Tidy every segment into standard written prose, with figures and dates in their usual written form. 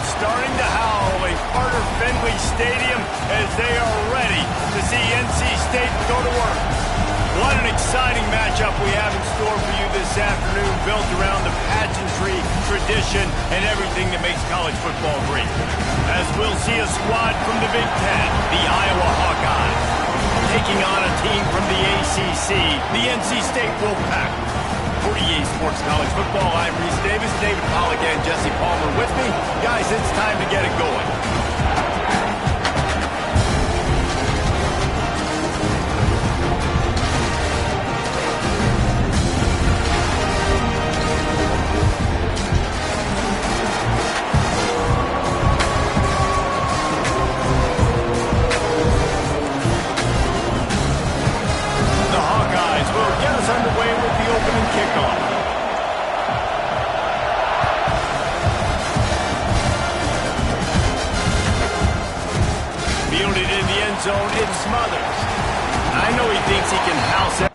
crowd starting to howl in Carter Finley Stadium as they are ready to see NC State go to work. What an exciting matchup we have in store for you this afternoon, built around the pageantry, tradition, and everything that makes college football great. As we'll see a squad from the Big Ten, the Iowa Hawkeyes, taking on a team from the ACC, the NC State Wolfpack. For EA Sports College Football, I'm Reese Davis, David Pollack, and Jesse Palmer with me. Guys, it's time to get it going. Underway with the opening kickoff. Fielded in the end zone, it's Smothers. I know he thinks he can house it.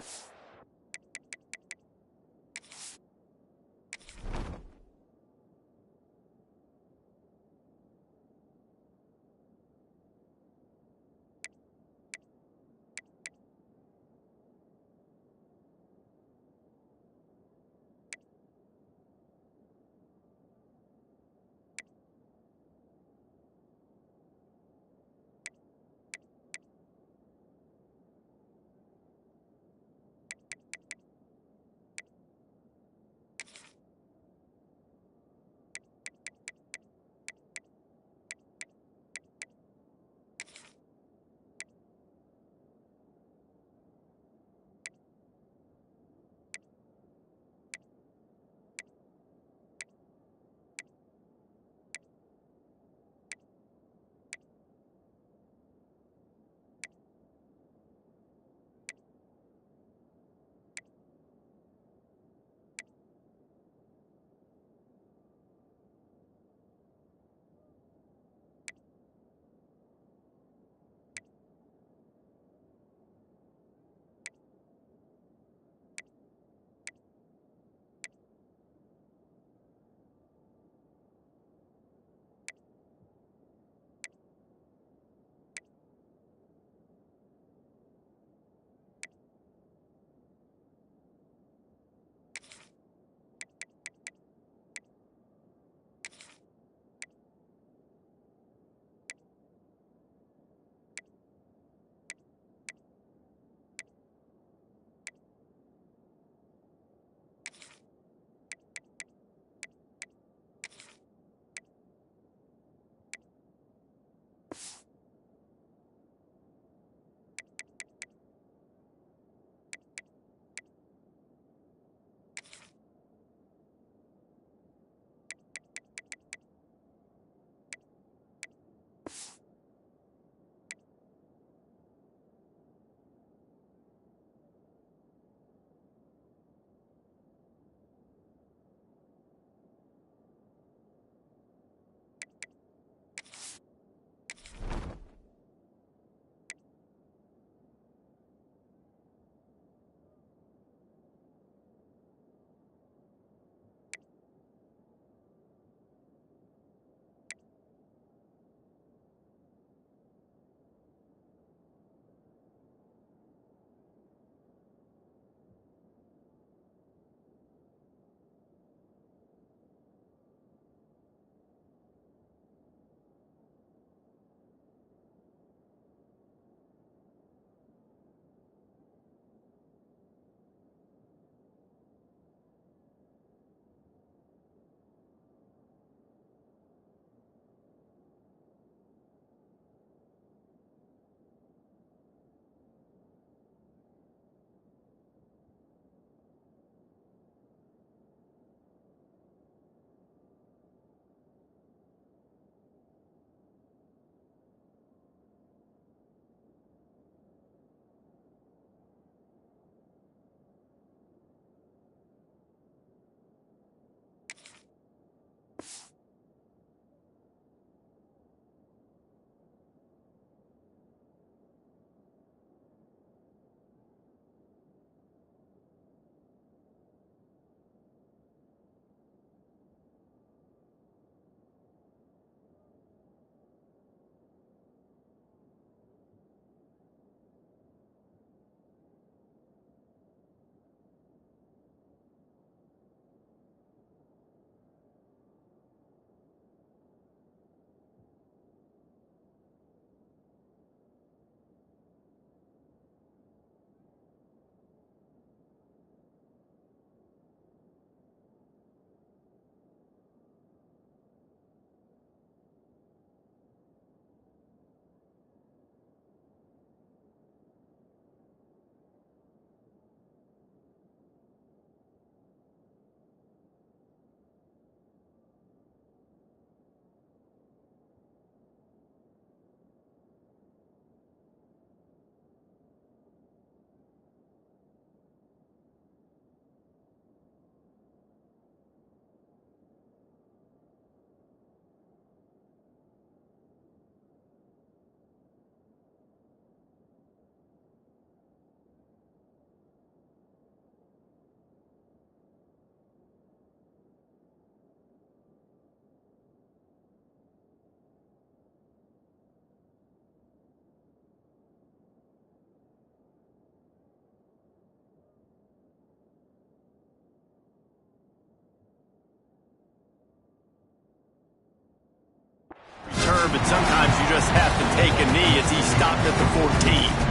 but sometimes you just have to take a knee as he stopped at the 14.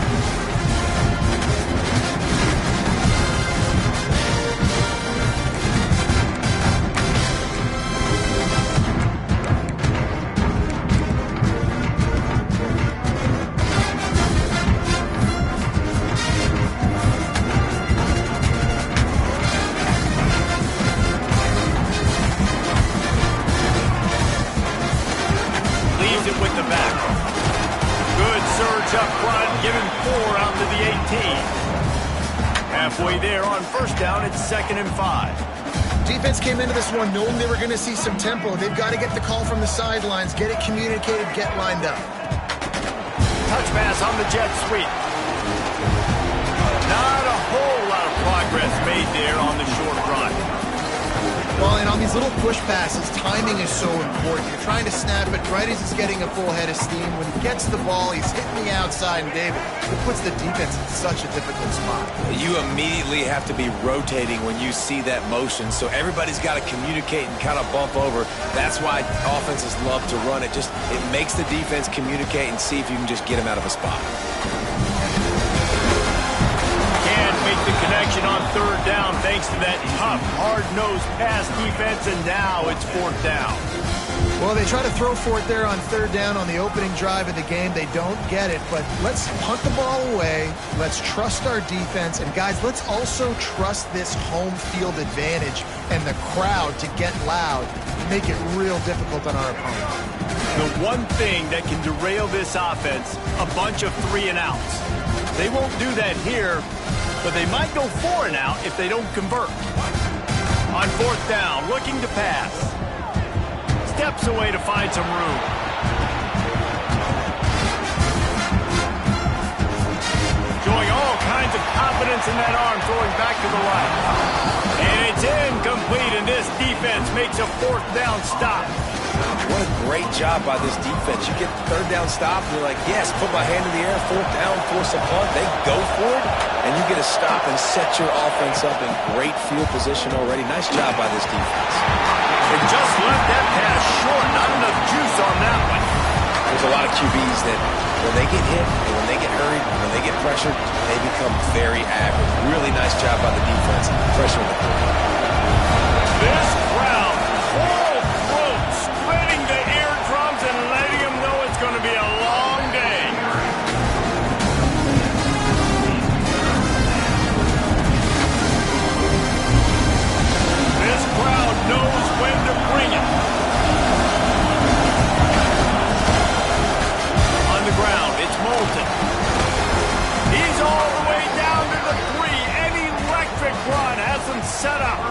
With the back. Good surge up front, giving 4 out to the 18. Halfway there on first down, it's 2nd and 5. Defense came into this one knowing they were going to see some tempo. They've got to get the call from the sidelines, get it communicated, get lined up. Touch pass on the jet sweep. Not a whole lot of progress made there on the short run. Well, and on these little push passes, timing is so important. You're trying to snap it right as he's getting a full head of steam. When he gets the ball, he's hitting the outside, and David, it puts the defense in such a difficult spot. You immediately have to be rotating when you see that motion, so everybody's got to communicate and kind of bump over. That's why offenses love to run it. It makes the defense communicate and see if you can just get him out of a spot. Make the connection on 3rd down thanks to that tough, hard-nosed pass defense, and now it's 4th down. Well, they try to throw for it there on 3rd down on the opening drive of the game. They don't get it, but let's punt the ball away. Let's trust our defense, and guys, let's also trust this home field advantage and the crowd to get loud, make it real difficult on our opponent. The one thing that can derail this offense, a bunch of 3 and outs. They won't do that here, but they might go 4 and out if they don't convert. On 4th down, looking to pass. Steps away to find some room. Showing all kinds of confidence in that arm, throwing back to the right. And it's incomplete, and this defense makes a 4th down stop. What a great job by this defense. You get the 3rd down stop, and you're like, yes, put my hand in the air, 4th down, force a punt. They go for it, and you get a stop and set your offense up in great field position already. Nice job by this defense. They just left that pass short. Not enough juice on that one. There's a lot of QBs that when they get hit, and when they get hurried, when they get pressured, they become very average. Really nice job by the defense, pressuring the quarterback. This crowd, full throat, spreading the eardrums and letting them know it's going to be a long day. This crowd knows when to bring it. On the ground, it's Moulton. He's all the way down to the 3. An electric run has him set up.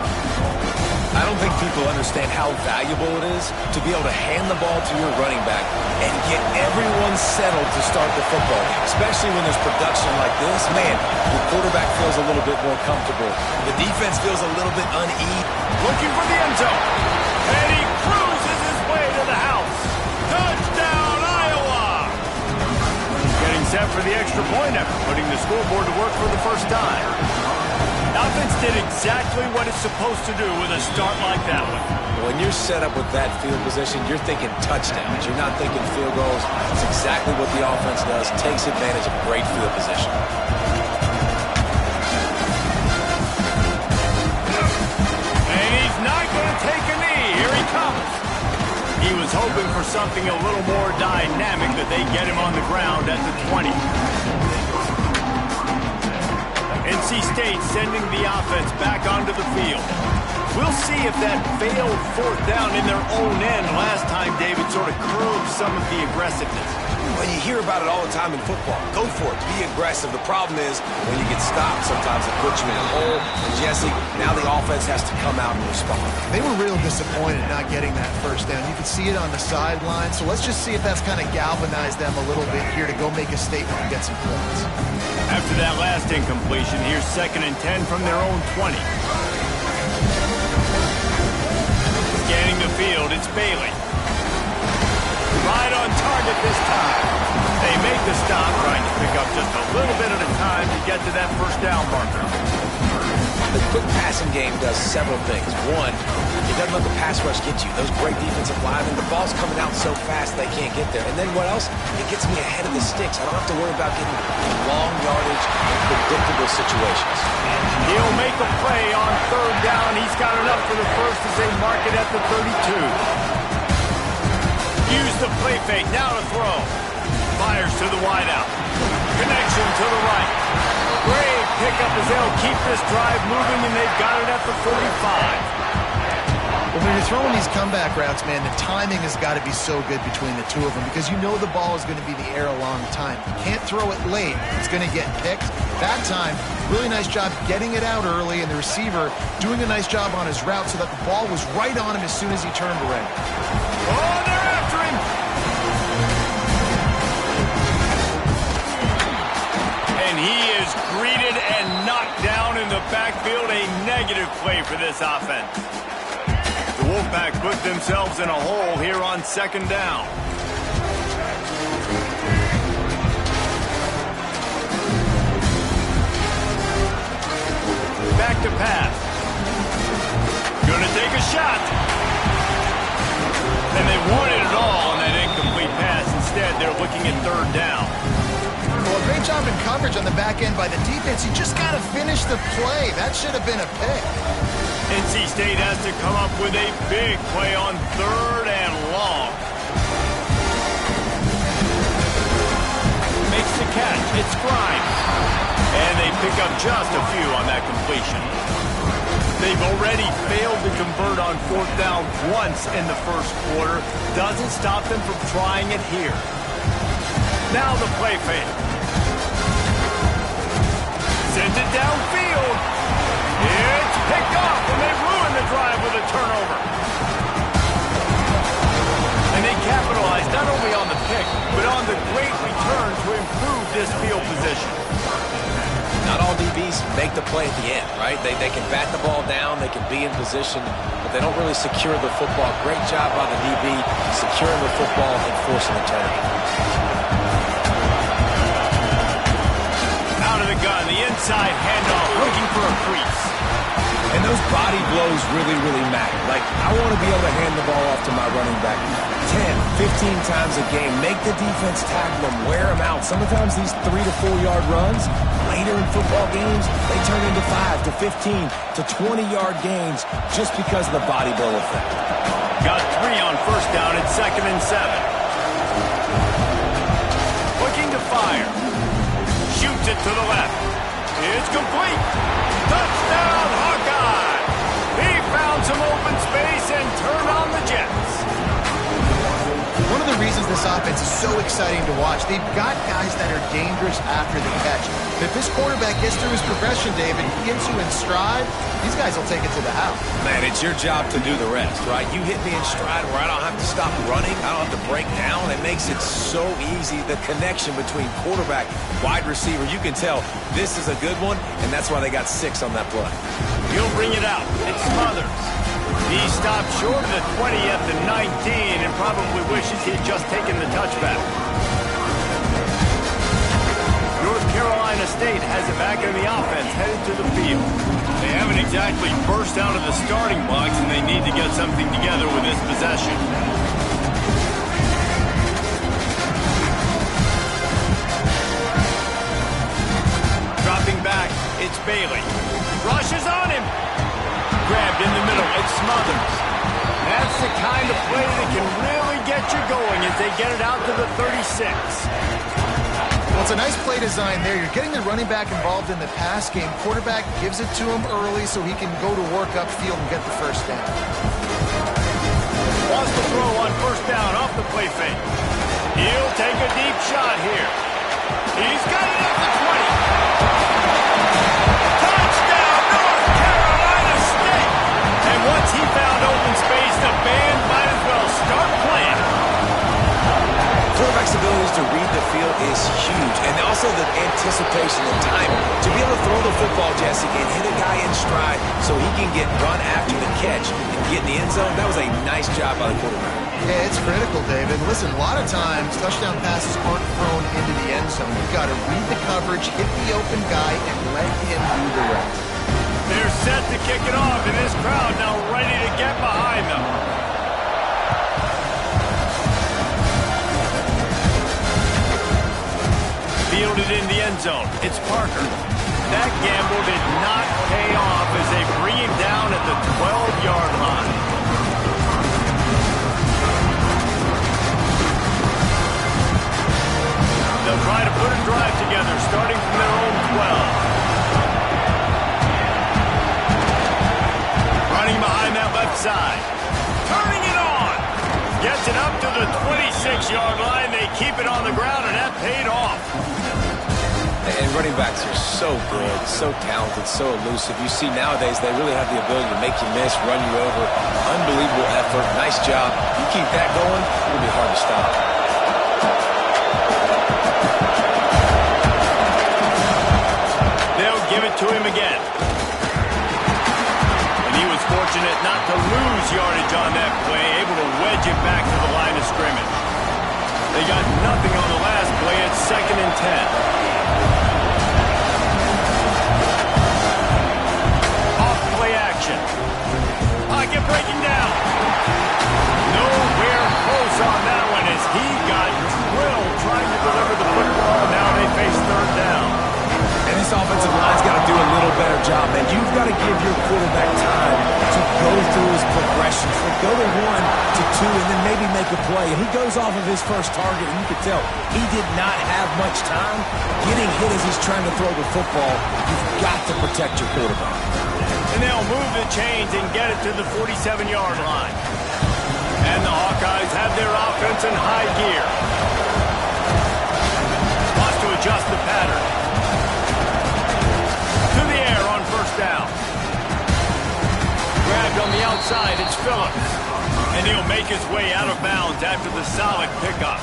I don't think people understand how valuable it is to be able to hand the ball to your running back and get everyone settled to start the football game, especially when there's production like this. Man, your quarterback feels a little bit more comfortable. The defense feels a little bit uneasy. Looking for the end zone. And he cruises his way to the house. Touchdown, Iowa! Getting set for the extra point effort, putting the scoreboard to work for the first time. Offense did exactly what it's supposed to do with a start like that one. When you're set up with that field position, you're thinking touchdowns. You're not thinking field goals. It's exactly what the offense does. Takes advantage of great field position. And he's not going to take a knee. Here he comes. He was hoping for something a little more dynamic, that they get him on the ground at the 20. NC State sending the offense back onto the field. We'll see if that failed 4th down in their own end last time, David, sort of curbed some of the aggressiveness. Well, you hear about it all the time in football. Go for it. Be aggressive. The problem is when you get stopped, sometimes it puts you in a hole. And Jesse, now the offense has to come out and respond. They were real disappointed not getting that 1st down. You could see it on the sideline. So let's just see if that's kind of galvanized them a little bit here to go make a statement and get some points. After that last incompletion, here's 2nd and 10 from their own 20. Scanning the field, it's Bailey. Right on target this time. They make the stop, trying to pick up just a little bit at a time to get to that 1st down marker. The quick passing game does several things. One, it doesn't let the pass rush get you. Those great defensive linemen, the ball's coming out so fast they can't get there. And then what else? It gets me ahead of the sticks. I don't have to worry about getting long yardage in predictable situations. He'll make a play on third down. He's got enough for the first as they mark it at the 32. Use the play fake. Now to throw. Fires to the wideout. Connection to the right. Great pickup as they'll keep this drive moving, and they've got it at the 45. Well, when you're throwing these comeback routes, man, the timing has got to be so good between the two of them because you know the ball is going to be in the air a long time. You can't throw it late. It's going to get picked. That time, really nice job getting it out early, and the receiver doing a nice job on his route so that the ball was right on him as soon as he turned away. Oh, they're after him! And he is greeted and knocked down in the backfield. A negative play for this offense. The Wolfpack put themselves in a hole here on second down. Back to pass. Gonna take a shot. And they wanted it all on that incomplete pass. Instead, they're looking at third down. Well, great job in coverage on the back end by the defense. You just got to finish the play. That should have been a pick. NC State has to come up with a big play on third and long. Makes the catch. It's Grimes. And they pick up just a few on that completion. They've already failed to convert on fourth down once in the first quarter. Doesn't stop them from trying it here. Now the play fake. Sends it downfield. It's picked off, and they ruin the drive with a turnover. And they capitalize not only on the pick, but on the great return to improve this field position. Not all DBs make the play at the end, right? They can bat the ball down, they can be in position, but they don't really secure the football. Great job by the DB securing the football and forcing the turnover. Out of the gun, the inside handoff, looking for a crease. And those body blows really, really matter. Like, I want to be able to hand the ball off to my running back 10, 15 times a game. Make the defense tackle them, wear them out. Sometimes these 3 to 4 yard runs, later in football games, they turn into 5 to 15 to 20-yard gains just because of the body blow effect. Got 3 on first down at 2nd and 7. Looking to fire. Shoots it to the left. It's complete. Touchdown, Hawkeye! He found some open space and turned on the Jets. One of the reasons this offense is so exciting to watch, they've got guys that are dangerous after the catch. If this quarterback gets through his progression, David, gets you in stride, these guys will take it to the house. Man, it's your job to do the rest, right? You hit me in stride where I don't have to stop running. I don't have to break down. It makes it so easy. The connection between quarterback, wide receiver, you can tell this is a good one, and that's why they got 6 on that play. He'll bring it out. It's Smothers. He stopped short of the 20 at the 19 and probably wishes he had just taken the touchback. North Carolina State has it back in the offense, headed to the field. They haven't exactly burst out of the starting blocks, and they need to get something together with this possession. Dropping back, it's Bailey. Rushes on him. Grabbed in the middle, it's Smothers. That's the kind of play that can really get you going as they get it out to the 36. Well, it's a nice play design there. You're getting the running back involved in the pass game. Quarterback gives it to him early so he can go to work upfield and get the first down. Wants to throw on first down off the play fake. He'll take a deep shot here. He's got it at the 20. Touchdown, North Carolina State! And once he found open space, the band might as well start playing. Quarterback's ability to read the field is huge, and also the anticipation and timing. To be able to throw the football, Jesse, and hit a guy in stride so he can get run after the catch and get in the end zone, that was a nice job by the quarterback. Yeah, it's critical, David. Listen, a lot of times touchdown passes aren't thrown into the end zone. You've got to read the coverage, hit the open guy, and let him do the rest. They're set to kick it off, and this crowd now ready to get behind them. Fielded in the end zone. It's Parker. That gamble did not pay off as they bring him down at the 12-yard line. They'll try to put a drive together, starting from their own 12. Running behind that left side. Turning it on. Gets it up to the 26-yard line. They keep it on the ground, and that paid off. And running backs are so good, so talented, so elusive. You see nowadays they really have the ability to make you miss, run you over. Unbelievable effort. Nice job. You keep that going, it'll be hard to stop. They'll give it to him again. And he was fortunate not to lose yardage on that play, able to wedge it back to the line of scrimmage. They got nothing on the last play. It's 2nd and 10. Off play action. Pocket breaking down. Nowhere close on that one as he got drilled trying to deliver the football. Now they face 3rd down. And this offensive line's got to do a little better job, man. You've got to give your quarterback time to go through his progressions. So go to 1 to 2 and then maybe make a play. And he goes off of his first target, and you can tell he did not have much time getting hit as he's trying to throw the football. You've got to protect your quarterback. And they'll move the chains and get it to the 47-yard line. And the Hawkeyes have their offense in high gear. Wants to adjust the pattern. To the air on 1st down. Grabbed on the outside, it's Phillips. And he'll make his way out of bounds after the solid pickup.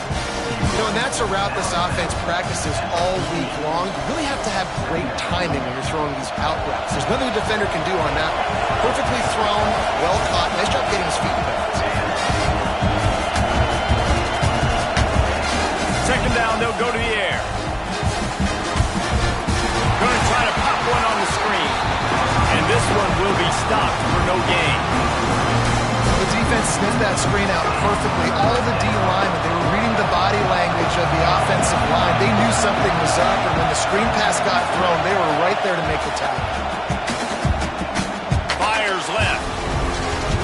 You know, and that's a route this offense practices all week long. You really have to have great timing when you're throwing these out routes. There's nothing a defender can do on that one. Perfectly thrown, well caught. Nice job getting his feet in bounds. 2nd down, they'll go to the air. Going to try to pop one on the screen. And this one will be stopped for no gain. The defense sniffed that screen out perfectly. All the D linemen, they were reading the body language of the offensive line. They knew something was up, and when the screen pass got thrown, they were right there to make the tackle. Fires left.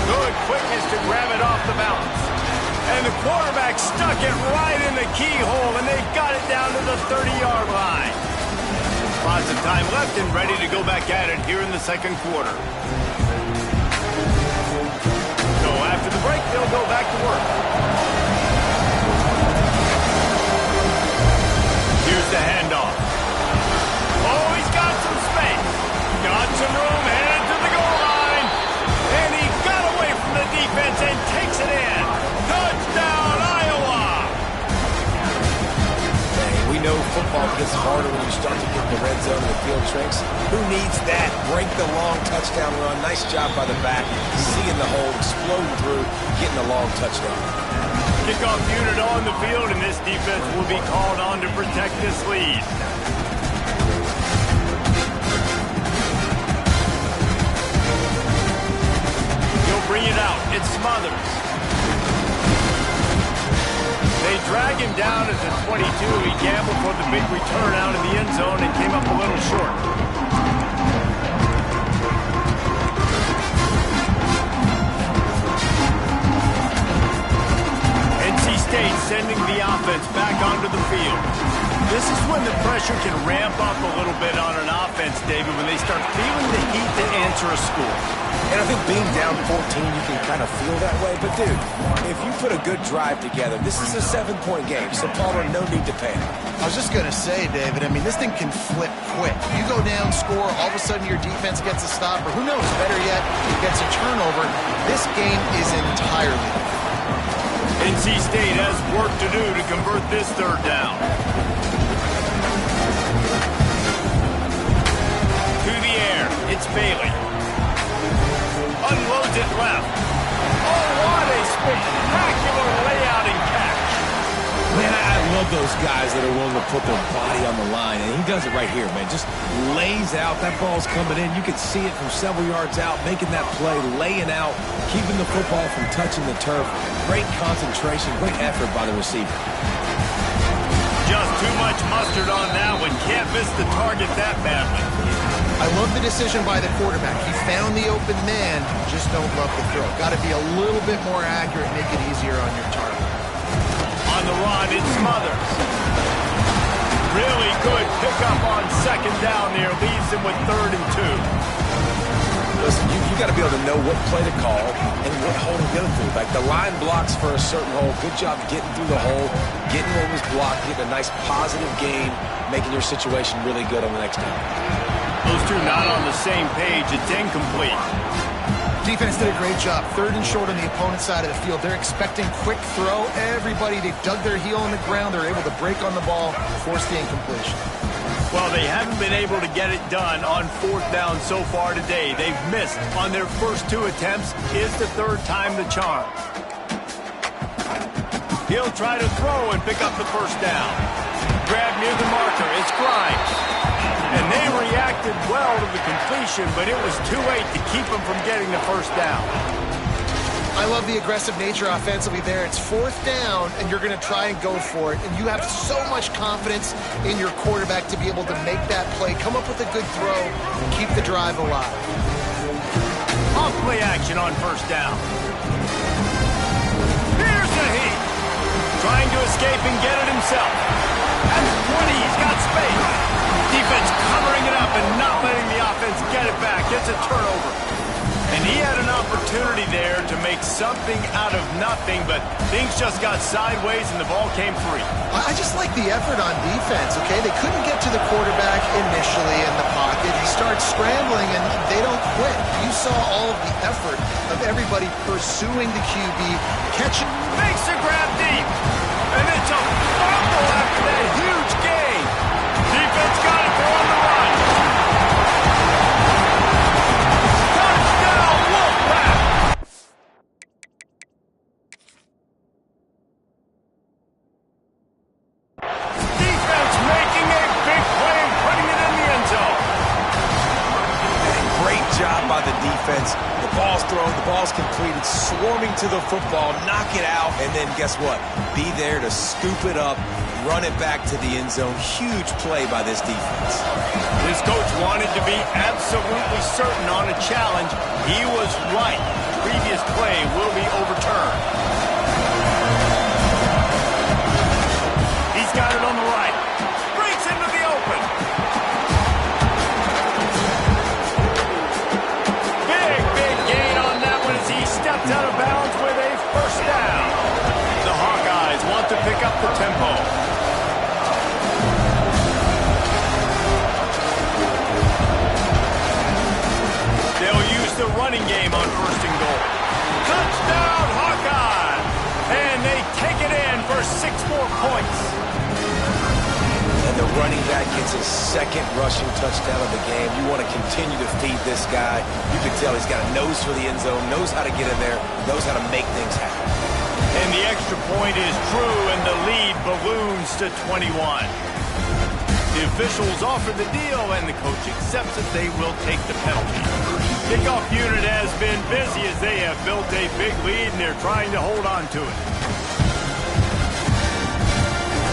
Good quickness to grab it off the balance. And the quarterback stuck it right in the keyhole, and they got it down to the 30-yard line. Lots of time left and ready to go back at it here in the 2nd quarter. So after the break, they'll go back to work. Here's the handoff. Oh, he's got some space. Got some room, headed to the goal line. And he got away from the defense and takes it in. Touchdown, Iowa! We know football gets harder when you start to get in the red zone and the field shrinks. Who needs that? Break the long touchdown run. Nice job by the back. Seeing the hole, exploding through, getting a long touchdown. Kickoff unit on the field, and this defense will be called on to protect this lead. He'll bring it out. It's Smothers. They drag him down at the 22. He gambled for the big return out in the end zone and came up a little short. NC State sending the offense back onto the field. This is when the pressure can ramp up a little bit on an offense, David, when they start feeling the heat to answer a score. And I think being down 14, you can kind of feel that way. But, dude, if you put a good drive together, this is a 7-point game. So, Palmer, no need to panic. I was just going to say, David, I mean, this thing can flip quick. You go down, score, all of a sudden your defense gets a stop, or who knows, better yet, gets a turnover. This game is entirely different. NC State has work to do to convert this 3rd down. To the air, it's Bailey. Unloads it left. Oh, what a spectacular layout and catch. Man, I love those guys that are willing to put their body on the line, and he does it right here, man. Just lays out. That ball's coming in. You can see it from several yards out, making that play, laying out, keeping the football from touching the turf. Great concentration, great effort by the receiver. Just too much mustard on that one. Can't miss the target that badly. I love the decision by the quarterback. He found the open man, just don't love the throw. Got to be a little bit more accurate, make it easier on your target. On the run, it smothers. Really good pickup on second down there. Leaves him with 3rd and 2. Listen, you got to be able to know what play to call and what hole to go through. Like the line blocks for a certain hole. Good job getting through the hole, getting what was blocked, getting a nice positive gain, making your situation really good on the next down. Those two not on the same page. It's incomplete. Defense did a great job. 3rd and short on the opponent's side of the field. They're expecting quick throw. Everybody, they've dug their heel in the ground. They're able to break on the ball, force the incompletion. Well, they haven't been able to get it done on 4th down so far today. They've missed on their first 2 attempts. Is the 3rd time the charm. He'll try to throw and pick up the 1st down. Grab near the marker. It's Grimes. And they reacted well to the completion, but it was too late to keep them from getting the 1st down. I love the aggressive nature offensively there. It's 4th down, and you're going to try and go for it. And you have so much confidence in your quarterback to be able to make that play, come up with a good throw, and keep the drive alive. Off play action on 1st down. Here's the heat. Trying to escape and get it himself. At the 20, he's got space. Defense covering it up and not letting the offense get it back. It's a turnover. And he had an opportunity there to make something out of nothing, but things just got sideways and the ball came free. I just like the effort on defense, okay? They couldn't get to the quarterback initially in the pocket. He starts scrambling, and they don't quit. You saw all of the effort of everybody pursuing the QB, catching. Makes a grab deep. And it's a fumble after that huge gain. Defense got it on the run. Touchdown, Wolfpack! Defense making a big play and putting it in the end zone. Great job by the defense. The ball's thrown, the ball's completed, swarming to the football, knock it out, and then guess what? Be there to scoop it up, run it back to the end zone. Huge play by this defense. This coach wanted to be absolutely certain on a challenge. He was right. The previous play will be overturned. He's got it on the right. Breaks into the open. Big gain on that one as he stepped out of bounds with a 1st down. The Hawkeyes want to pick up the tempo. The running game on 1st and goal. Touchdown, Hawkeye! And they take it in for 6 more points. And the running back gets his 2nd rushing touchdown of the game. You want to continue to feed this guy. You can tell he's got a nose for the end zone, knows how to get in there, knows how to make things happen. And the extra point is true, and the lead balloons to 21. The officials offer the deal, and the coach accepts that they will take the penalty. Kickoff unit has been busy as they have built a big lead, and they're trying to hold on to it.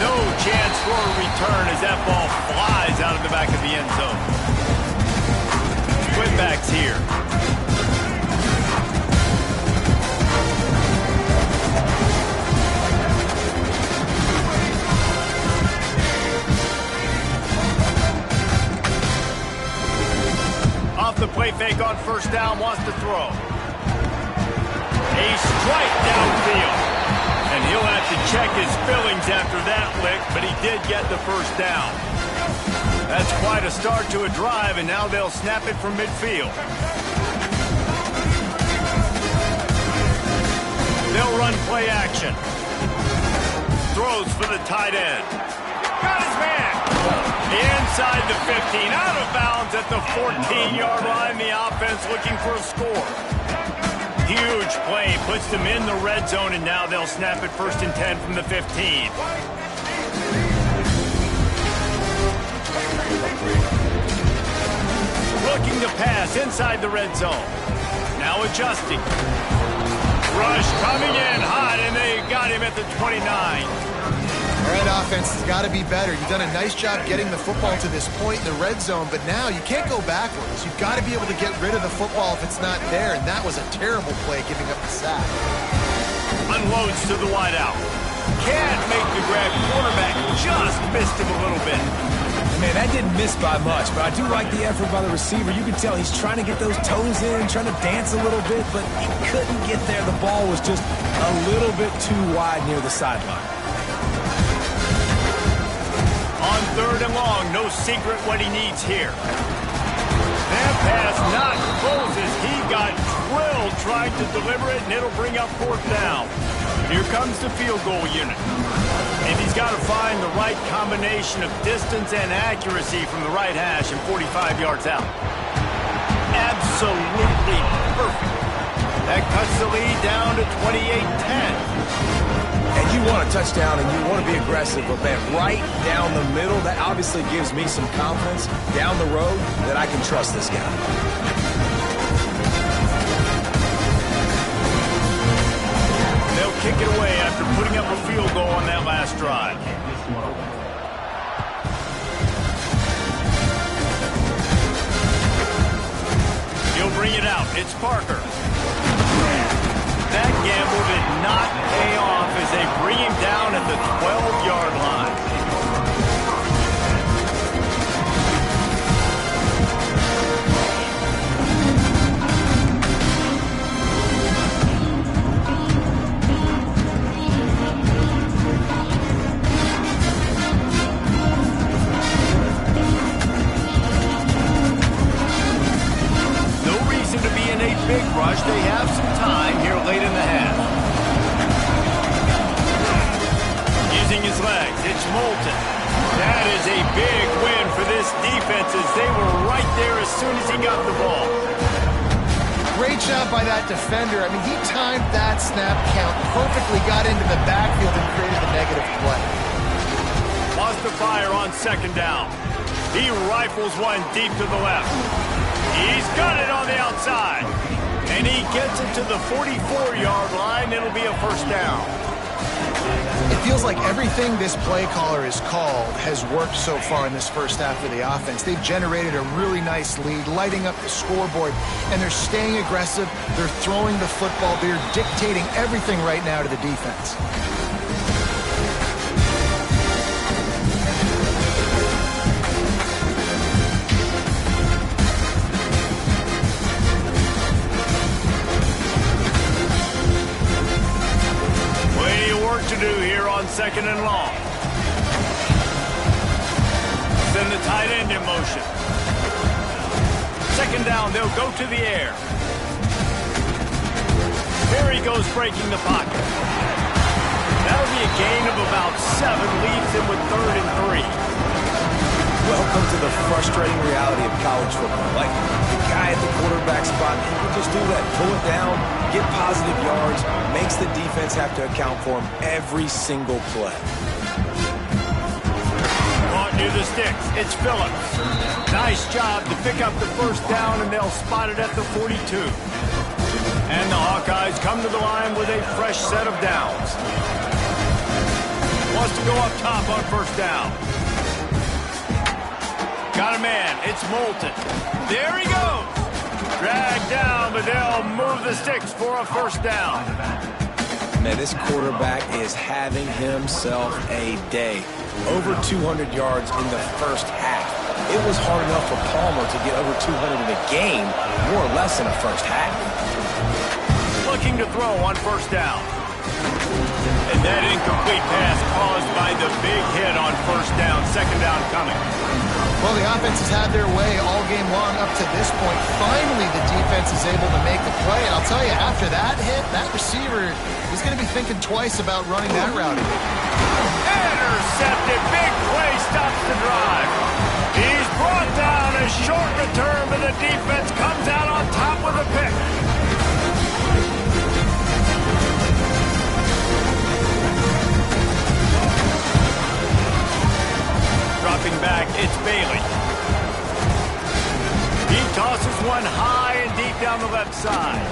No chance for a return as that ball flies out of the back of the end zone. Twinbacks here. The play fake on 1st down, wants to throw. A strike downfield. And he'll have to check his fillings after that lick, but he did get the 1st down. That's quite a start to a drive, and now they'll snap it from midfield. They'll run play action. Throws for the tight end. Got his man. Inside the 15, out of bounds at the 14-yard line. The offense looking for a score. Huge play, puts them in the red zone, and now they'll snap it 1st and 10 from the 15. Looking to pass inside the red zone. Now adjusting. Rush coming in hot, and they got him at the 29. All right, offense has got to be better. You've done a nice job getting the football to this point in the red zone, but now you can't go backwards. You've got to be able to get rid of the football if it's not there, and that was a terrible play giving up the sack. Unloads to the wideout. Can't make the grab. Quarterback just missed him a little bit. Man, that didn't miss by much, but I do like the effort by the receiver. You can tell he's trying to get those toes in, trying to dance a little bit, but he couldn't get there. The ball was just a little bit too wide near the sideline. On 3rd and long, no secret what he needs here. That pass not closes. He got drilled trying to deliver it, and it'll bring up 4th down. Here comes the field goal unit. And he's got to find the right combination of distance and accuracy from the right hash and 45 yards out. Absolutely perfect. That cuts the lead down to 28-10. And you want a touchdown and you want to be aggressive, but man, right down the middle, that obviously gives me some confidence down the road that I can trust this guy. They'll kick it away after putting up a field goal on that last drive. He'll bring it out. It's Parker. That gamble did not pay off as they bring him down at the 12-yard line. To be in a big rush. They have some time here late in the half. Using his legs, it's Moulton. That is a big win for this defense as they were right there as soon as he got the ball. Great job by that defender. I mean, he timed that snap count perfectly, got into the backfield and created the negative play. Lost the fire on 2nd down. He rifles one deep to the left. He's got it on the outside. And he gets it to the 44-yard line. It'll be a 1st down. It feels like everything this play caller has called has worked so far in this first half of the offense. They've generated a really nice lead, lighting up the scoreboard, and they're staying aggressive. They're throwing the football. They're dictating everything right now to the defense. To do here on 2nd and long. Send the tight end in motion. 2nd down, they'll go to the air. Here he goes breaking the pocket. That'll be a gain of about 7, leaves him with 3rd and 3. Welcome to the frustrating reality of college football. Like, the guy at the quarterback spot, he can just do that. Pull it down, get positive yards, makes the defense have to account for him every single play. Caught near the sticks. It's Phillips. Nice job to pick up the 1st down, and they'll spot it at the 42. And the Hawkeyes come to the line with a fresh set of downs. Wants to go up top on 1st down. Got a man. It's Moulton. There he goes. Dragged down, but they'll move the sticks for a 1st down. Man, this quarterback is having himself a day. Over 200 yards in the first half. It was hard enough for Palmer to get over 200 in a game, more or less in a first half. Looking to throw on 1st down. And that incomplete pass caused by the big hit on 1st down. 2nd down coming. Well, the offense has had their way all game long up to this point. Finally, the defense is able to make the play. And I'll tell you, after that hit, that receiver is going to be thinking twice about running that route. Intercepted. Big play stops the drive. He's brought down. A short return, but the defense comes out on top with a pick. It's Bailey. He tosses one high and deep down the left side.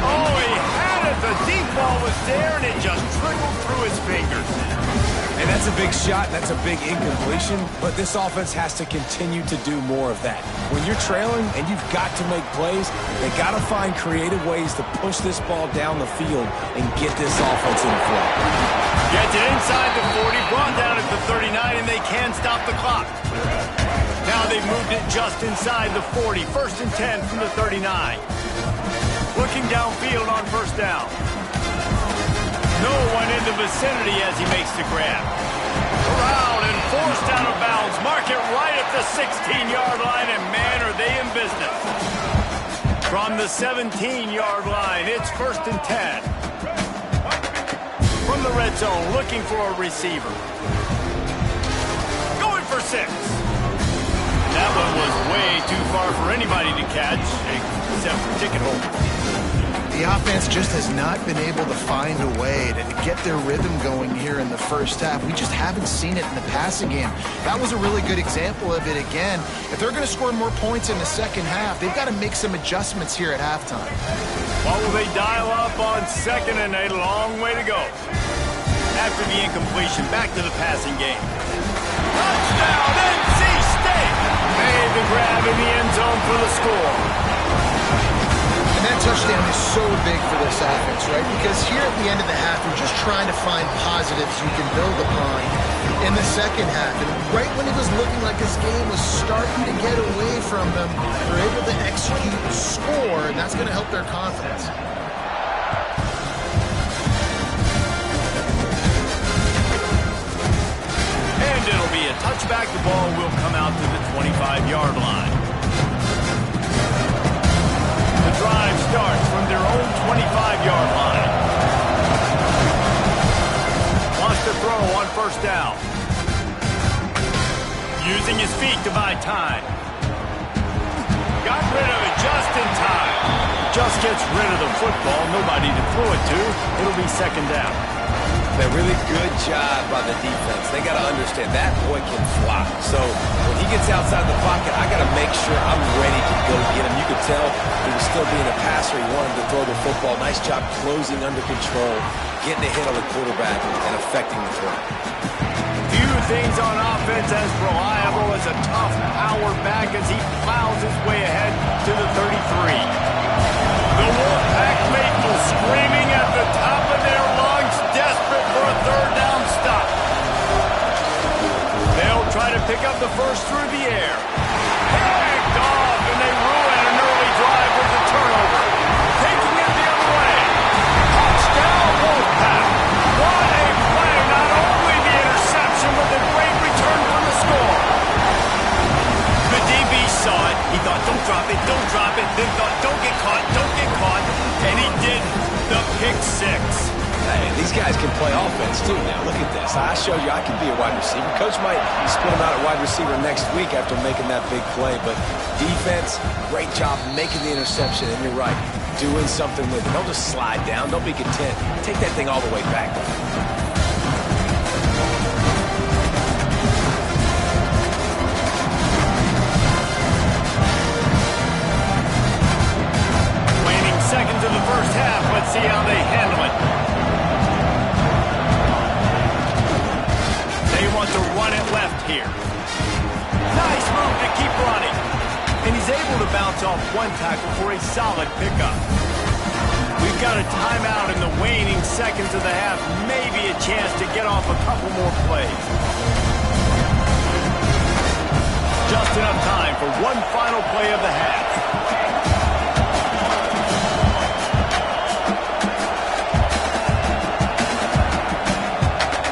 Oh, he had it. The deep ball was there, and it just trickled through his fingers. And that's a big shot, and that's a big incompletion, but this offense has to continue to do more of that. When you're trailing and you've got to make plays, they got to find creative ways to push this ball down the field and get this offense in flow. Gets it inside the 40, brought down at the 39, and they can stop the clock. Now they've moved it just inside the 40, 1st and 10 from the 39. Looking downfield on first down. No one in the vicinity as he makes the grab. Corralled and forced out of bounds. Mark it right at the 16-yard line, and man, are they in business. From the 17-yard line, it's 1st and 10. From the red zone, looking for a receiver. Going for 6. That one was way too far for anybody to catch, except for ticket holders. The offense just has not been able to find a way to get their rhythm going here in the first half. We just haven't seen it in the passing game. That was a really good example of it again. If they're going to score more points in the second half, they've got to make some adjustments here at halftime. What will they dial up on 2nd and a long way to go? After the incompletion, back to the passing game. Touchdown, NC State! Made the grab in the end zone for the score. And that touchdown is so big for this offense, right? Because here at the end of the half, you're just trying to find positives you can build upon in the second half. And right when it was looking like this game was starting to get away from them, they're able to execute, score, and that's going to help their confidence. And it'll be a touchback. The ball will come out to the 25-yard line. The drive starts from their own 25-yard line. Wants to throw on first down. Using his feet to buy time. Got rid of it just in time. Just gets rid of the football. Nobody to throw it to. It'll be 2nd down. A really good job by the defense. They got to understand that boy can fly. So when he gets outside the pocket, I got to make sure I'm ready to go get him. You could tell he was still being a passer. He wanted to throw the football. Nice job closing under control, getting a hit on the quarterback, and affecting the throw. Few things on offense as reliable as a tough power back as he plows his way ahead to the 33. The Wolfpack Maple screaming at the top of their lungs, desperate for a 3rd down stop. They'll try to pick up the first through the air. Picked off, and they ruin an early drive with the turnover. Taking it the other way. Touchdown, Wolfpack. What a play. Not only the interception, but the great return for the score. The DB saw it. He thought, don't drop it, don't drop it. Then thought, don't get caught, don't get caught. And he did the pick 6. Hey, these guys can play offense, too, now. Look at this. I showed you I can be a wide receiver. Coach might split him out at wide receiver next week after making that big play. But defense, great job making the interception. And you're right, doing something with it. Don't just slide down. Don't be content. Take that thing all the way back. Waning seconds of the first half. Let's see how they handle it. To run it left here. Nice move to keep running. And he's able to bounce off one tackle for a solid pickup. We've got a timeout in the waning seconds of the half. Maybe a chance to get off a couple more plays. Just enough time for one final play of the half.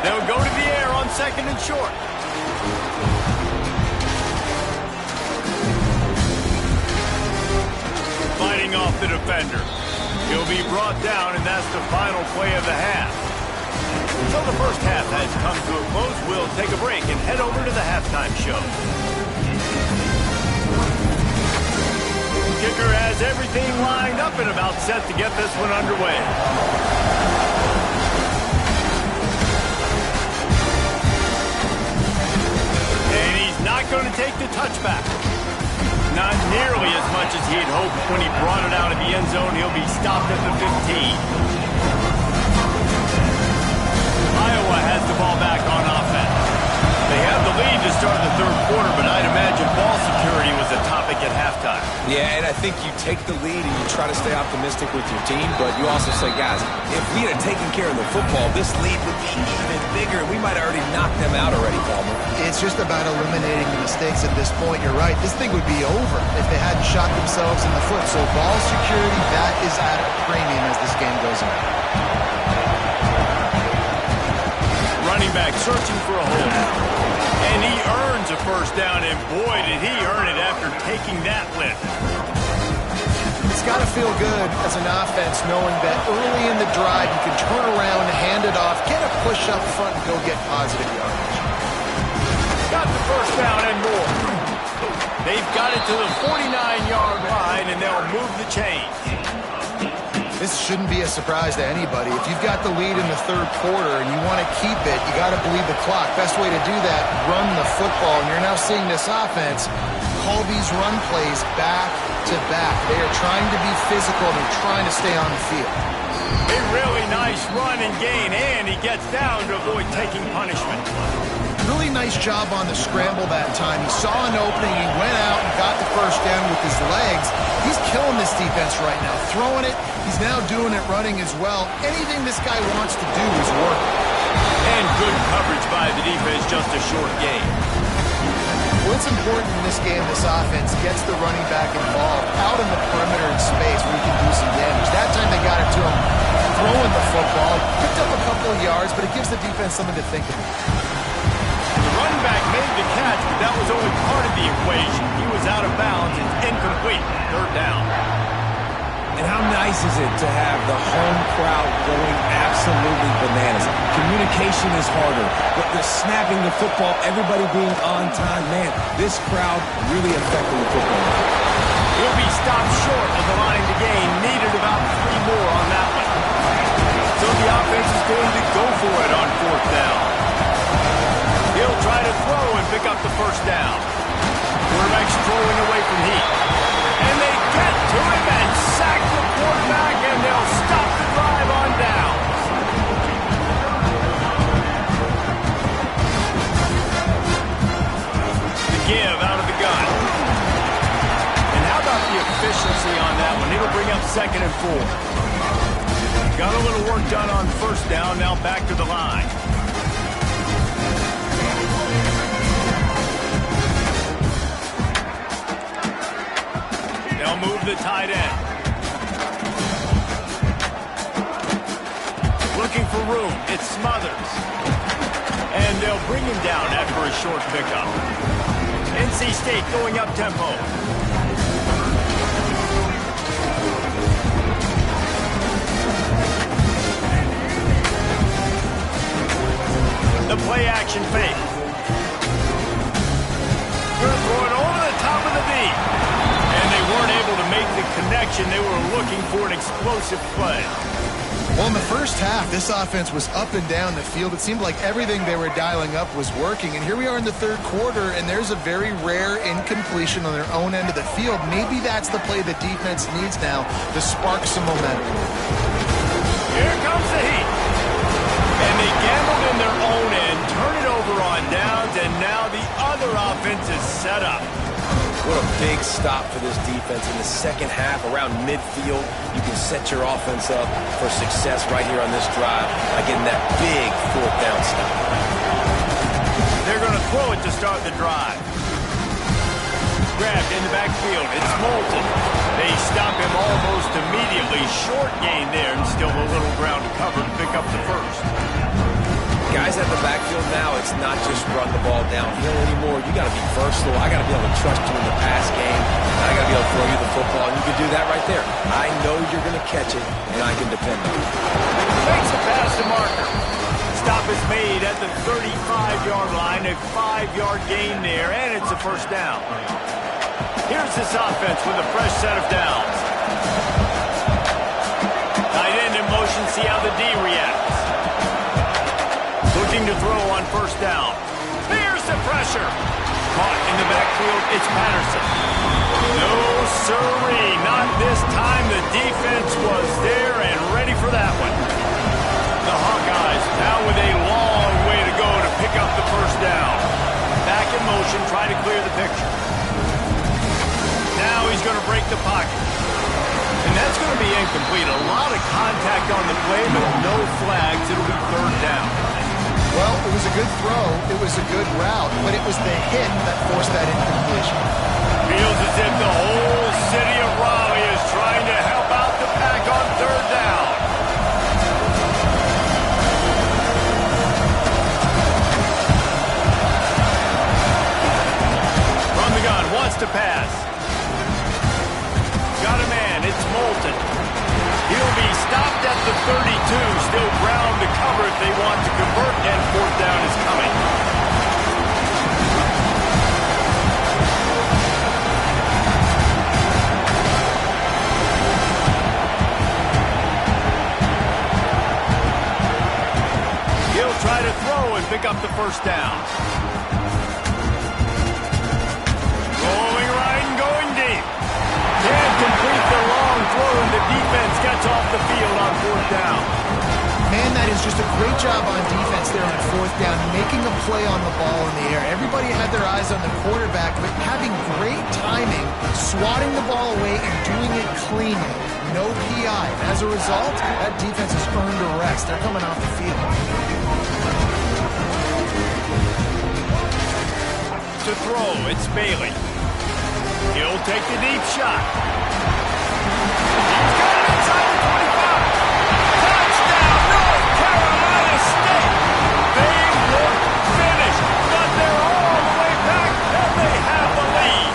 They'll go to the air on 2nd and short. Fighting off the defender. He'll be brought down, and that's the final play of the half. So the first half has come to a close. We'll take a break and head over to the halftime show. Kicker has everything lined up and about set to get this one underway. Not going to Not nearly as much as he had hoped when he brought it out of the end zone. He'll be stopped at the 15. Iowa has the ball back on offense. They have the lead to start the third quarter, but I'd imagine ball security was a topic at halftime. Yeah, and I think you take the lead and you try to stay optimistic with your team, but you also say, guys, if we had taken care of the football, this lead would be even bigger, and we might have already knocked them out already, Palmer. It's just about eliminating the mistakes at this point. You're right. This thing would be over if they hadn't shot themselves in the foot. So ball security, that is at a premium as this game goes on. Running back searching for a hole. And he earns a first down, and boy, did he earn it after taking that lift. It's got to feel good as an offense knowing that early in the drive you can turn around, hand it off, get a push up front, and go get positive yardage. Got the first down and more. They've got it to the 49-yard line, and they'll move the chains. This shouldn't be a surprise to anybody. If you've got the lead in the third quarter and you want to keep it, you got to believe the clock. Best way to do that, run the football. And you're now seeing this offense call these run plays back to back. They are trying to be physical. They're trying to stay on the field. A really nice run and gain, and he gets down to avoid taking punishment. Really nice job on the scramble that time. He saw an opening, he went out and got the first down with his legs. He's killing this defense right now. Throwing it, he's now doing it running as well. Anything this guy wants to do is working. And good coverage by the defense, just a short gain. What's important in this game, this offense gets the running back involved out in the perimeter in space where he can do some damage. That time they got it to him throwing the football. Picked up a couple of yards, but it gives the defense something to think about. The running back made the catch, but that was only part of the equation. He was out of bounds. It's incomplete. Third down. And how nice is it to have the home crowd going absolutely bananas? Communication is harder, but the snapping the football, everybody being on time, man, this crowd really affecting the football. He'll be stopped short of the line to gain. Needed about 3 more on that one. So the offense is going to go for it on fourth down. He'll try to throw and pick up the first down. Quarterback's throwing away from Heat. And they get to him and sack the quarterback, and they'll stop the drive on down. The give out of the gun. And how about the efficiency on that one? It'll bring up 2nd and 4. Got a little work done on first down, now back to the line. They'll move the tight end. Looking for room. It's Smothers. And they'll bring him down after a short pickup. NC State going up tempo. The play action fake. They're throwing over the top of the beat. And they weren't able to make the connection. They were looking for an explosive play. Well, in the first half, this offense was up and down the field. It seemed like everything they were dialing up was working. And here we are in the third quarter, and there's a very rare incompletion on their own end of the field. Maybe that's the play the defense needs now to spark some momentum. Here comes the Heat. And they gambled in their own end, turn it over on downs, and now the other offense is set up. What a big stop for this defense in the second half. Around midfield, you can set your offense up for success right here on this drive by getting that big fourth down stop. They're going to throw it to start the drive. Grabbed in the backfield. It's Moulton. They stop him almost immediately. Short gain there, and still a little ground to cover to pick up the first. Guys at the backfield now, it's not just run the ball downhill anymore. You got to be versatile. I got to be able to trust you in the pass game. I got to be able to throw you the football, and you can do that right there. I know you're going to catch it, and I can depend on it. Makes a pass to Marker. Stop is made at the 35-yard line. A 5-yard gain there, and it's a first down. Here's this offense with a fresh set of downs. Tight end in motion, see how the D reacts. Looking to throw on first down. There's the pressure. Caught in the backfield, it's Patterson. No, sirree, not this time. The defense was there and ready for that one. The Hawkeyes now with a long way to go to pick up the first down. Back in motion, trying to clear the picture. Now he's going to break the pocket. And that's going to be incomplete. A lot of contact on the play, but no flags. It'll be third down. Well, it was a good throw. It was a good route, but it was the hit that forced that incompletion. Feels as if the whole city of Raleigh is trying to help out the Pack on third down. From the gun, wants to pass. Got a man, it's Moulton. He'll be stopped at the 32, still ground to cover if they want to convert, and fourth down is coming. He'll try to throw and pick up the first down. Rolling right and going deep. Can't complete the long throw, and the defense gets off the field on fourth down. Man, that is just a great job on defense there on fourth down, making a play on the ball in the air. Everybody had their eyes on the quarterback, but having great timing, swatting the ball away and doing it cleanly. No PI. As a result, that defense has earned a rest. They're coming off the field. To throw, it's Bailey. He'll take the deep shot. He's got it inside the 25. Touchdown, North Carolina State. They look finished, but they're all the way back, and they have the lead.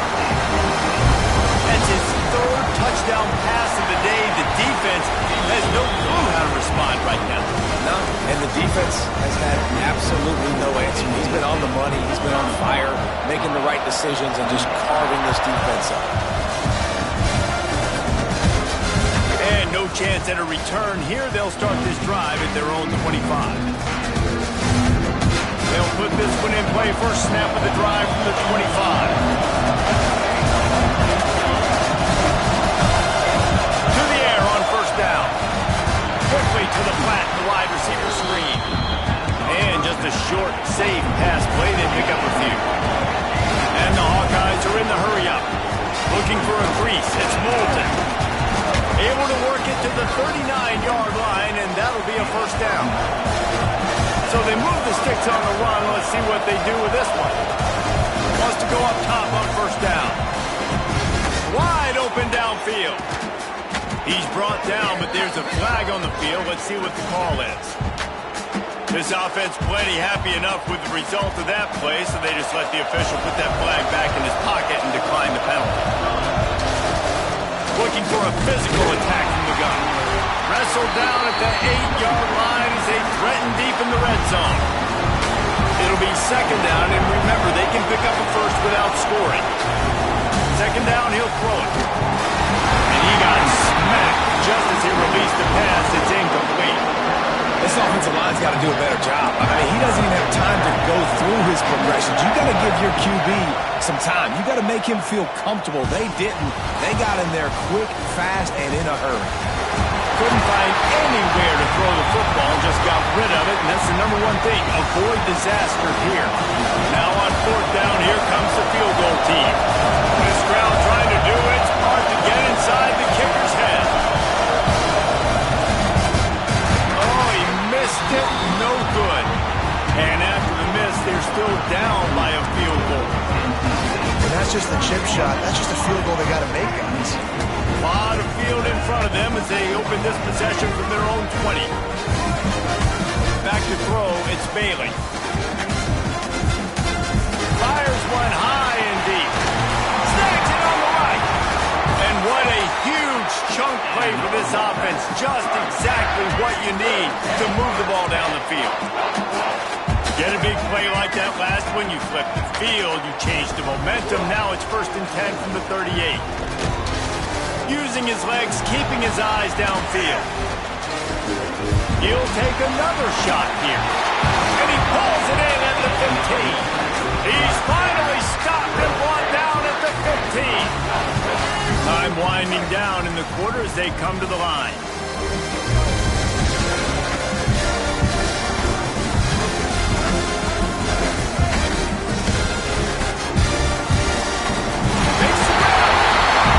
That's his third touchdown pass of the day. The defense has no clue how to respond right now. No, and the defense has had absolutely no answer. He's been on the money. He's been on fire, making the right decisions and just carving this defense up. And no chance at a return here. They'll start this drive at their own 25. They'll put this one in play. First snap of the drive from the 25. To the air on first down. Quickly to the flat, the wide receiver screen. And just a short, safe pass play. They pick up a few. And the Hawkeyes are in the hurry-up. Looking for a crease. It's Moulton. Able to work it to the 39-yard line, and that'll be a first down. So they move the sticks on the run. Let's see what they do with this one. Wants to go up top on first down. Wide open downfield. He's brought down, but there's a flag on the field. Let's see what the call is. This offense plenty happy enough with the result of that play, so they just let the official put that flag back in his pocket and decline the penalty. Looking for a physical attack from the gun. Wrestled down at the 8-yard line as they threaten deep in the red zone. It'll be second down, and remember, they can pick up a first without scoring. Second down, he'll throw it. And he got smacked just as he released the pass. It's incomplete. This offensive line's got to do a better job. I mean, he doesn't even have time to go through his progressions. You got to give your QB some time. You got to make him feel comfortable. They didn't. They got in there quick, fast, and in a hurry. Couldn't find anywhere to throw the football, just got rid of it, and that's the number one thing. Avoid disaster here. Now on fourth down, here comes the field goal team. This crowd trying to do its part to get inside the kicker's head. Oh, he missed it. No good. And after the miss, they're still down by a field goal. And that's just the chip shot. That's just a field goal they got to make, guys. A lot of field in front of them as they open this possession from their own 20. Back to throw, it's Bailey. Fires one high and deep. Snags it on the right. And what a huge chunk play for this offense. Just exactly what you need to move the ball down the field. Get a big play like that last one, you flip the field, you change the momentum. Now it's 1st and 10 from the 38. Using his legs, keeping his eyes downfield. He'll take another shot here. And he pulls it in at the 15. He's finally stopped and Time winding down in the quarter as they come to the line.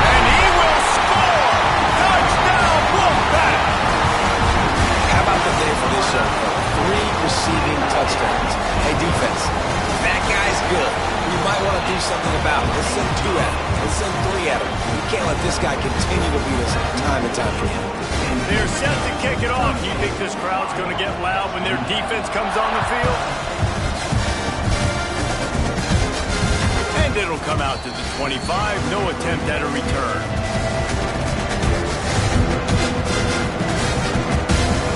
And he will score! Touchdown, Wolfpack! How about the day for this young fella? 3 receiving touchdowns. Hey, defense, that guy's good. You might want to do something about it. Let's send 2 at him. Let's send 3 at him. You can't let this guy continue to beat us time and time again. They're set to kick it off. You think this crowd's going to get loud when their defense comes on the field? And it'll come out to the 25. No attempt at a return.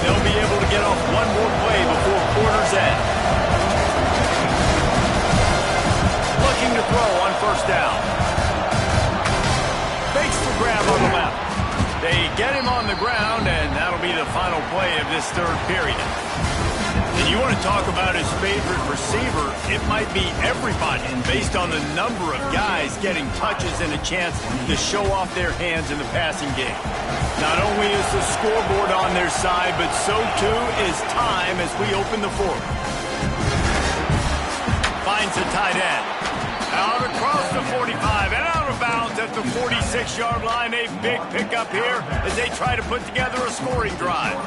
They'll be able to get off one more play before quarter's end. Looking to throw on first down. Fakes the grab on the left. They get him on the ground, and that'll be the final play of this third period. And you want to talk about his favorite receiver, it might be everybody, based on the number of guys getting touches and a chance to show off their hands in the passing game. Not only is the scoreboard on their side, but so too is time as we open the fourth. Finds the tight end. Out across the 45 and out of bounds at the 46-yard line. A big pickup here as they try to put together a scoring drive.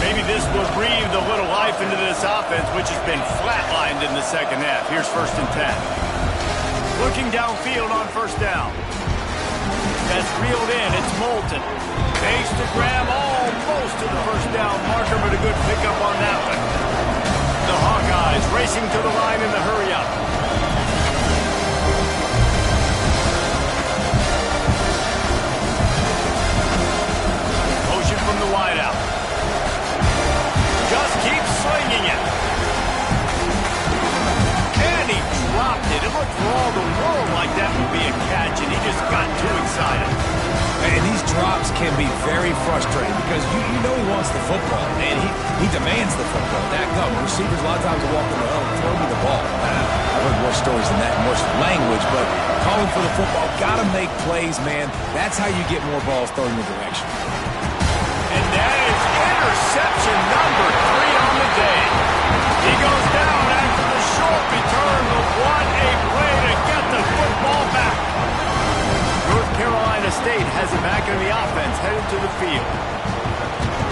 Maybe this will breathe a little life into this offense, which has been flatlined in the second half. Here's 1st and 10. Looking downfield on first down. That's reeled in. It's Moulton. Takes the grab almost to the first down marker, but a good pickup on that one. The Hawkeyes racing to the line in the hurry-up. Motion from the wideout. Just keeps slinging it. And he dropped it. It looked for all the world like that would be a catch, and he just got too excited. And these drops can be very frustrating because you know he wants the football, and he demands the football. That receivers a lot of times walk in the home, throw me the ball. I've heard more stories than that, more language, but calling for the football, got to make plays, man. That's how you get more balls thrown in your direction. And that is interception number 3 on the day. He goes down after the short return, but what a play to get the football back. North Carolina State has it back in the offense, headed to the field.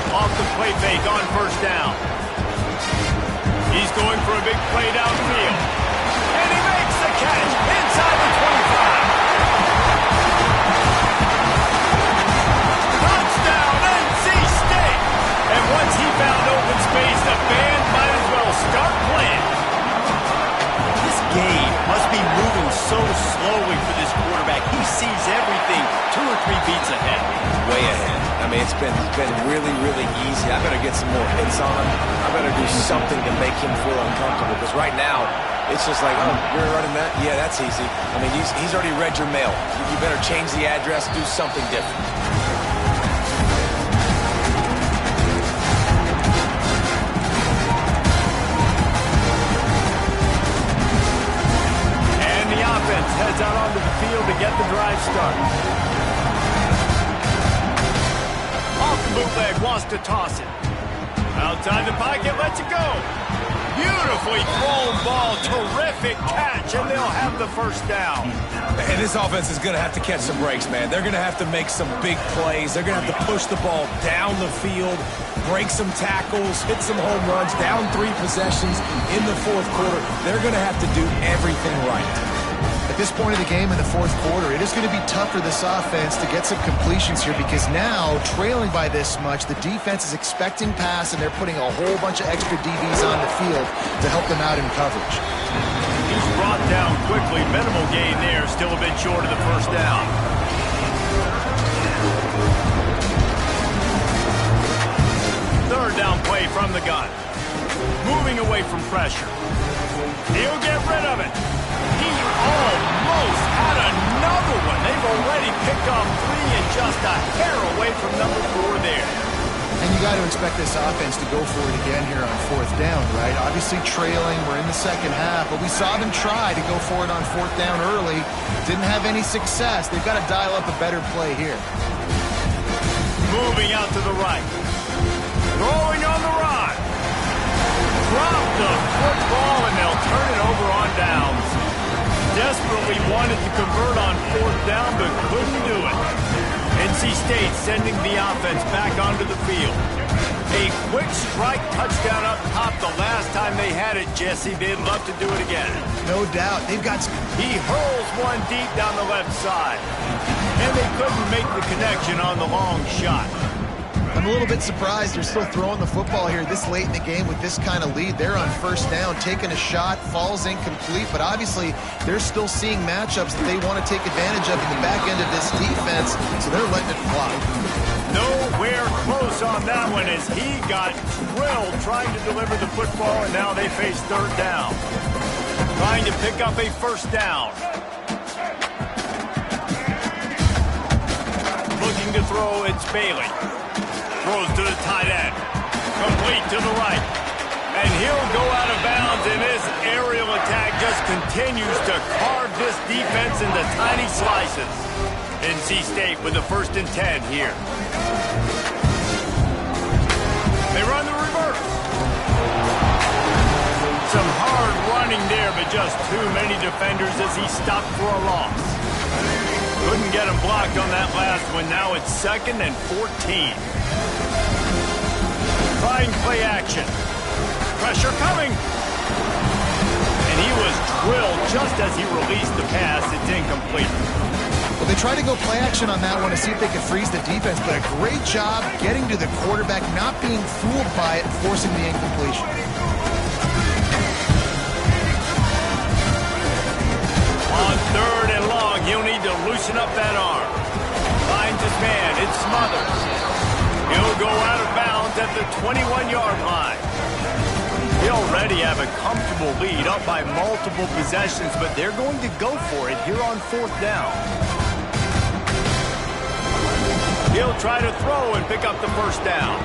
Off the play fake on first down. He's going for a big play downfield. And he makes the catch inside the 25. Touchdown, NC State! And once he found open space, the band might as well start playing. This game must be moving so slowly for this quarterback. He sees everything 2 or 3 beats ahead. Way ahead. I mean, it's been really, really easy. I better get some more hits on him. I better do something to make him feel uncomfortable. Because right now, it's just like, oh, you're running that? Yeah, that's easy. I mean, he's already read your mail. You better change the address, do something different. And the offense heads out onto the field to get the drive started. Bootleg wants to toss it. Outside the pocket, lets it go. Beautifully thrown ball. Terrific catch, and they'll have the first down. And this offense is going to have to catch some breaks, man. They're going to have to make some big plays. They're going to have to push the ball down the field, break some tackles, hit some home runs, down 3 possessions in the 4th quarter. They're going to have to do everything right. At this point of the game in the 4th quarter, it is going to be tough for this offense to get some completions here because now, trailing by this much, the defense is expecting pass, and they're putting a whole bunch of extra DBs on the field to help them out in coverage. He's brought down quickly. Minimal gain there. Still a bit short of the first down. Third down play from the gun. Moving away from pressure. He'll get rid of it. He almost had another one. They've already picked off 3 and just a hair away from number 4 there. And you got to expect this offense to go for it again here on fourth down, right? Obviously trailing, we're in the second half, but we saw them try to go for it on fourth down early. Didn't have any success. They've got to dial up a better play here. Moving out to the right. Throwing on the run. Drop the football, and they'll turn it over on downs. Desperately wanted to convert on fourth down, but couldn't do it. NC State sending the offense back onto the field. A quick strike touchdown up top the last time they had it, Jesse. They'd love to do it again. No doubt. They've got... He hurls one deep down the left side. And they couldn't make the connection on the long shot. I'm a little bit surprised they're still throwing the football here this late in the game with this kind of lead. They're on first down, taking a shot, falls incomplete, but obviously they're still seeing matchups that they want to take advantage of in the back end of this defense, so they're letting it fly. Nowhere close on that one as he got drilled trying to deliver the football, and now they face third down. Trying to pick up a first down. Looking to throw, it's Bailey. Throws to the tight end. Complete to the right. And he'll go out of bounds, and this aerial attack just continues to carve this defense into tiny slices. NC State with the 1st and 10 here. They run the reverse. Some hard running there, but just too many defenders as he stopped for a loss. Couldn't get him blocked on that last one. Now it's 2nd and 14. Trying play action. Pressure coming. And he was drilled just as he released the pass. It's incomplete. Well, they tried to go play action on that one to see if they could freeze the defense, but a great job getting to the quarterback, not being fooled by it, and forcing the incompletion. On 3rd and long, he'll need to loosen up that arm. Finds his man. It's Smothers. He'll go out of bounds at the 21-yard line. They already have a comfortable lead, up by multiple possessions, but they're going to go for it here on 4th down. He'll try to throw and pick up the first down.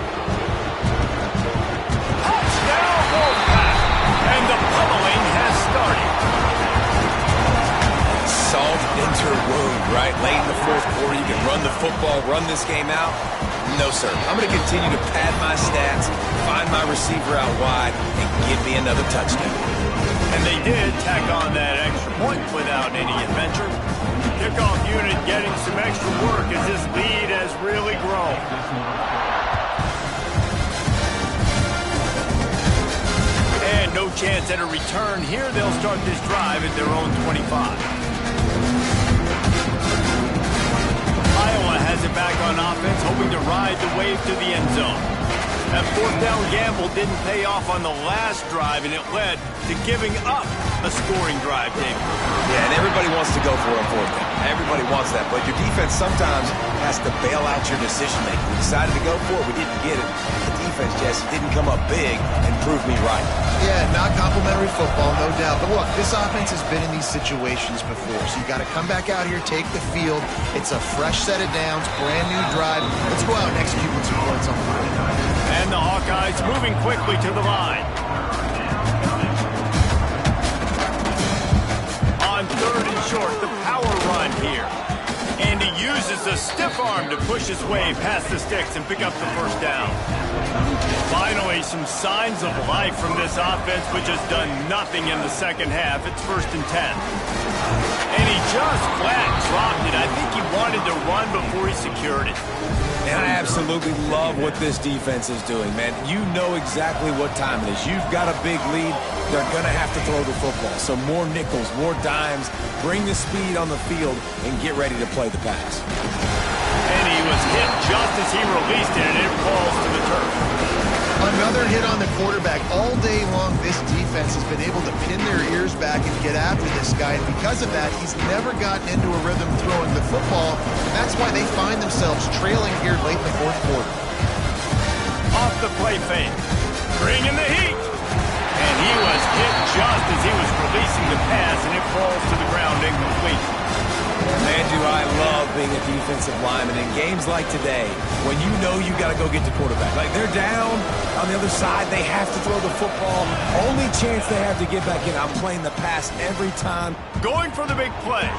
Touchdown, Wolfpack! And the pummeling has started. Salt into her wound, right? Late in the 4th quarter, you can run the football, run this game out. No, sir. I'm going to continue to pad my stats, find my receiver out wide, and give me another touchdown. And they did tack on that extra point without any adventure. Kickoff unit getting some extra work as this lead has really grown. And no chance at a return here. They'll start this drive at their own 25. Iowa has it back on offense, hoping to ride the wave to the end zone. That 4th down gamble didn't pay off on the last drive, and it led to giving up a scoring drive, David. Yeah, and everybody wants to go for it on 4th down. Everybody wants that, but your defense sometimes has to bail out your decision-making. We decided to go for it. We didn't get it. The defense, Jesse, didn't come up big and prove me right. Yeah, not complimentary football, no doubt. But look, this offense has been in these situations before, so you got to come back out here, take the field. It's a fresh set of downs, brand new drive. Let's go out and execute with some points on Friday night. And the Hawkeyes moving quickly to the line. On 3rd and short, the power run here. And he uses the stiff arm to push his way past the sticks and pick up the first down. Finally, some signs of life from this offense, which has done nothing in the second half. It's 1st and 10. And he just flat dropped it. I think he wanted to run before he secured it. And I absolutely love what this defense is doing, man. You know exactly what time it is. You've got a big lead. They're going to have to throw the football. So more nickels, more dimes, bring the speed on the field, and get ready to play the pass. And he was hit just as he released it, and it falls to the turf. Another hit on the quarterback. All day long, this defense has been able to pin their ears back and get after this guy. And because of that, he's never gotten into a rhythm throwing the football. And that's why they find themselves trailing here late in the 4th quarter. Off the play fake. Bringing the heat. And he was hit just as he was releasing the pass, and it falls to the ground incomplete. Man, do I love being a defensive lineman in games like today when you know you got to go get the quarterback. Like they're down on the other side, they have to throw the football. Only chance they have to get back in, I'm playing the pass every time. Going for the big play.